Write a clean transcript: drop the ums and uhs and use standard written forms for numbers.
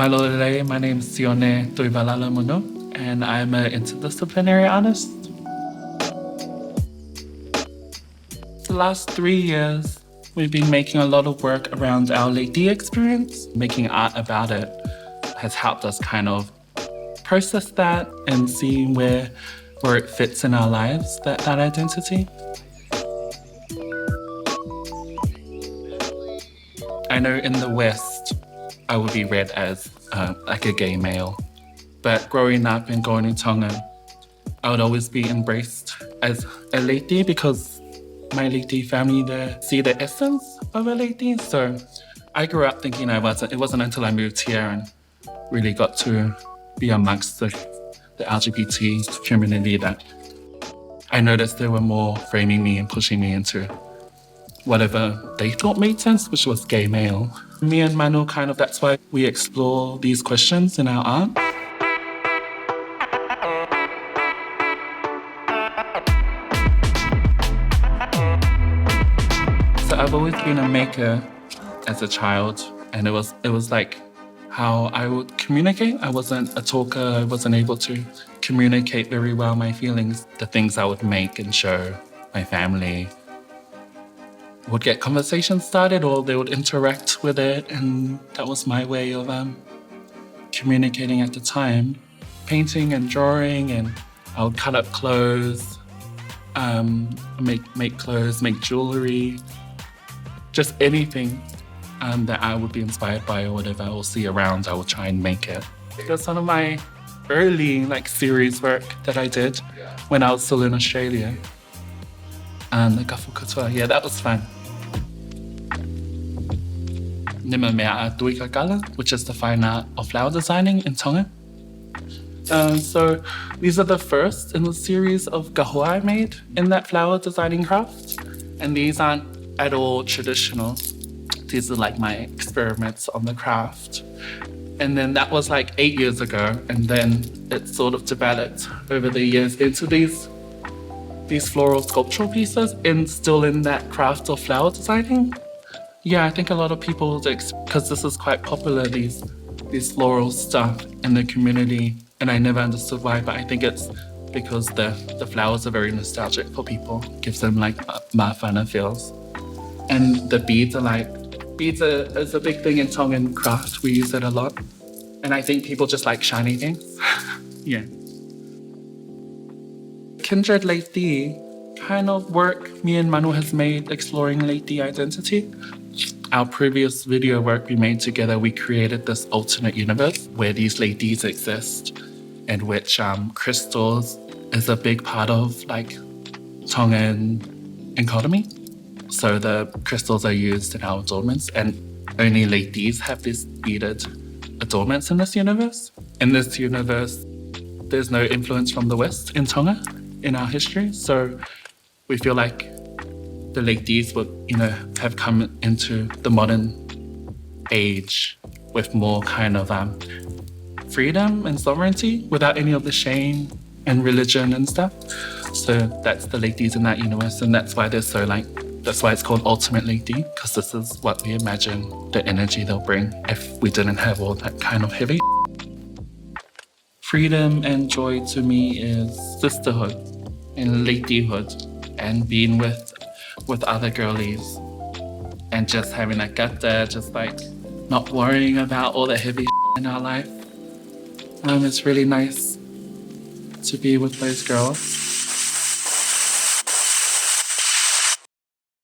Malolele, my name is Sione Monu, and I'm an interdisciplinary artist. The last 3 years, we've been making a lot of work around our Lady experience. Making art about it has helped us kind of process that and see where it fits in our lives, that identity. I know in the West, I would be read as like a gay male. But growing up and going to Tonga, I would always be embraced as a lady because my lady family there see the essence of a lady. So I grew up thinking it wasn't until I moved here and really got to be amongst the LGBT community that I noticed they were more framing me and pushing me into whatever they thought made sense, which was gay male. Me and Manu that's why we explore these questions in our art. So I've always been a maker as a child, and it was like how I would communicate. I wasn't a talker. I wasn't able to communicate very well my feelings. The things I would make and show my family would get conversations started, or they would interact with it, and that was my way of communicating at the time. Painting and drawing, and I would cut up clothes, make clothes, make jewelry, just anything that I would be inspired by or whatever I will see around, I will try and make it. That's one of my early series work that I did when I was still in Australia. And the Gafu Couture, yeah, that was fun. Nima mea Tuivailala, which is the fine art of flower designing in Tonga. So these are the first in the series of kahua I made in that flower designing craft. And these aren't at all traditional. These are my experiments on the craft. And then that was 8 years ago. And then it sort of developed over the years into these floral sculptural pieces and still in that craft of flower designing. Yeah, I think a lot of people, because this is quite popular, these floral stuff in the community, and I never understood why, but I think it's because the flowers are very nostalgic for people. Gives them mawhana feels. And the beads is a big thing in Tongan craft. We use it a lot. And I think people just like shiny things. Yeah. Kindred Lady work me and Manu has made exploring Lady identity. Our previous video work we made together, we created this alternate universe where these ladies exist, in which crystals is a big part of Tongan economy. So the crystals are used in our adornments, and only ladies have these beaded adornments in this universe. In this universe, there's no influence from the West in Tonga in our history. So we feel like the ladies would, have come into the modern age with more freedom and sovereignty without any of the shame and religion and stuff. So that's the ladies in that universe, and that's why they're so that's why it's called Ultimate Lady, because this is what we imagine the energy they'll bring if we didn't have all that heavy. Freedom and joy to me is sisterhood and ladyhood, and being with other girlies and just having a kata, just not worrying about all the heavy in our life. It's really nice to be with those girls.